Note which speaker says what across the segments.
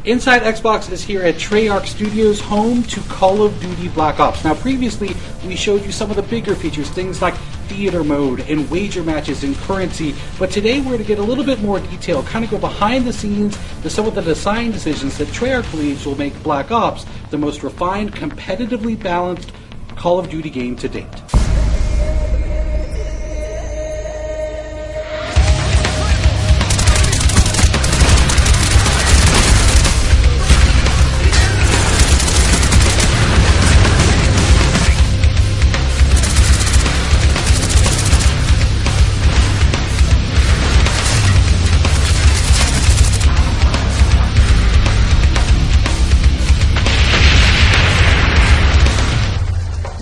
Speaker 1: Inside Xbox is here at Treyarch Studios, home to Call of Duty Black Ops. Now, previously, we showed you some of the bigger features, things like theater mode and wager matches and currency, but today we're going to get a little bit more detail, kind of go behind the scenes to some of the design decisions that Treyarch believes will make Black Ops the most refined, competitively balanced Call of Duty game to date.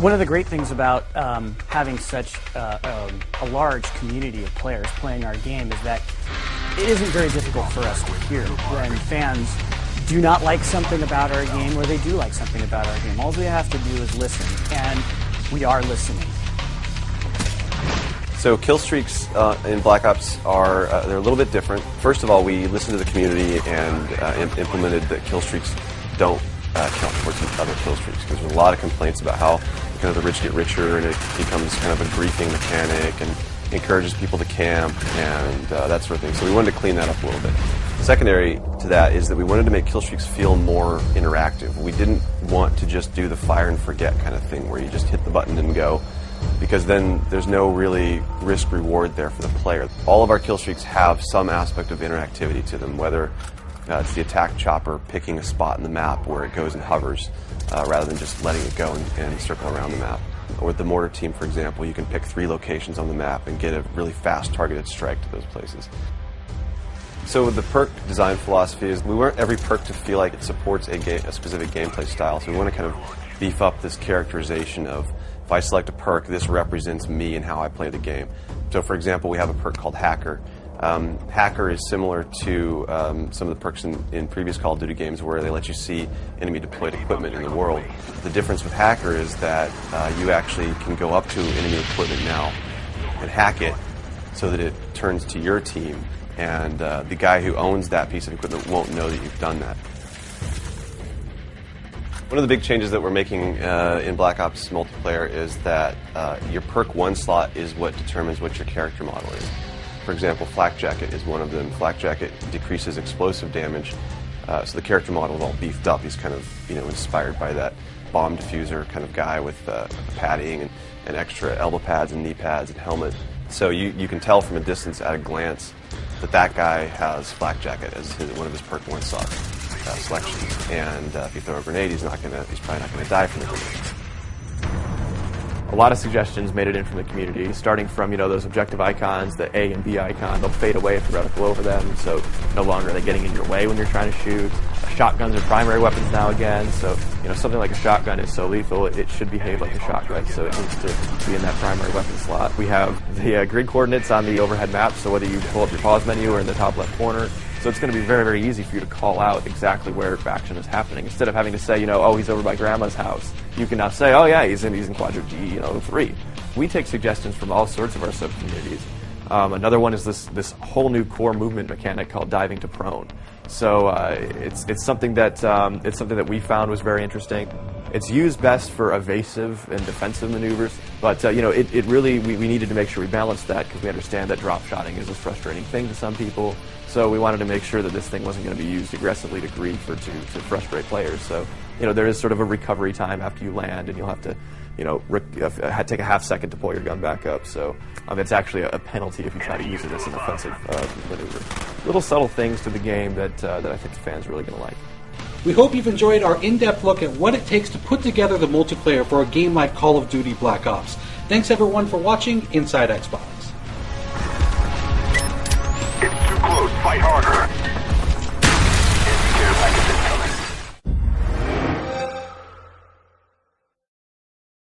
Speaker 2: One of the great things about having such a large community of players playing our game is that it isn't very difficult for us to hear when fans do not like something about our game or they do like something about our game. All we have to do is listen, and we are listening.
Speaker 3: So kill streaks in Black Ops are they're a little bit different. First of all, we listened to the community and implemented that kill streaks don't count towards each other kill streaks, because there's a lot of complaints about how kind of the rich get richer and it becomes kind of a griefing mechanic and encourages people to camp and that sort of thing. So we wanted to clean that up a little bit. Secondary to that is that we wanted to make kill streaks feel more interactive. We didn't want to just do the fire and forget kind of thing where you just hit the button and go, because then there's no really risk reward there for the player. All of our kill streaks have some aspect of interactivity to them, whether it's the attack chopper picking a spot in the map where it goes and hovers rather than just letting it go and circle around the map. Or with the mortar team, for example, you can pick 3 locations on the map and get a really fast targeted strike to those places. So the perk design philosophy is we want every perk to feel like it supports a specific gameplay style. So we want to kind of beef up this characterization of, if I select a perk, this represents me and how I play the game. So for example, we have a perk called Hacker. Hacker is similar to some of the perks in previous Call of Duty games where they let you see enemy deployed equipment in the world. The difference with Hacker is that you actually can go up to enemy equipment now and hack it so that it turns to your team, and the guy who owns that piece of equipment won't know that you've done that. One of the big changes that we're making in Black Ops multiplayer is that your perk 1 slot is what determines what your character model is. For example, Flak Jacket is one of them. Flak Jacket decreases explosive damage, so the character model is all beefed up. He's kind of, inspired by that bomb diffuser kind of guy with padding and extra elbow pads and knee pads and helmet. So you can tell from a distance at a glance that guy has Flak Jacket as one of his perk 1 slot selections. And if you throw a grenade, he's probably not going to die from the grenade.
Speaker 4: A lot of suggestions made it in from the community, starting from those objective icons, the A and B icon. They'll fade away if the reticle over them, so no longer are they getting in your way when you're trying to shoot. Shotguns are primary weapons now again, so something like a shotgun is so lethal it should behave like a shotgun, so it needs to be in that primary weapon slot. We have the grid coordinates on the overhead map, so whether you pull up your pause menu or in the top left corner, so it's going to be very, very easy for you to call out exactly where action is happening. Instead of having to say, oh, he's over by Grandma's house, you can now say, oh yeah, he's in quadrant D, 3. We take suggestions from all sorts of our sub-communities. Another one is this whole new core movement mechanic called diving to prone. So it's something that we found was very interesting. It's used best for evasive and defensive maneuvers, but it really we needed to make sure we balanced that, because we understand that drop shotting is a frustrating thing to some people. So we wanted to make sure that this thing wasn't going to be used aggressively to grief or to frustrate players. So there is sort of a recovery time after you land, and you'll have to take a half second to pull your gun back up. So it's actually a penalty if you try to use it as an offensive maneuver. Little subtle things to the game that I think the fans are really going to like.
Speaker 1: We hope you've enjoyed our in-depth look at what it takes to put together the multiplayer for a game like Call of Duty Black Ops. Thanks everyone for watching Inside Xbox.
Speaker 5: It's too close, fight harder.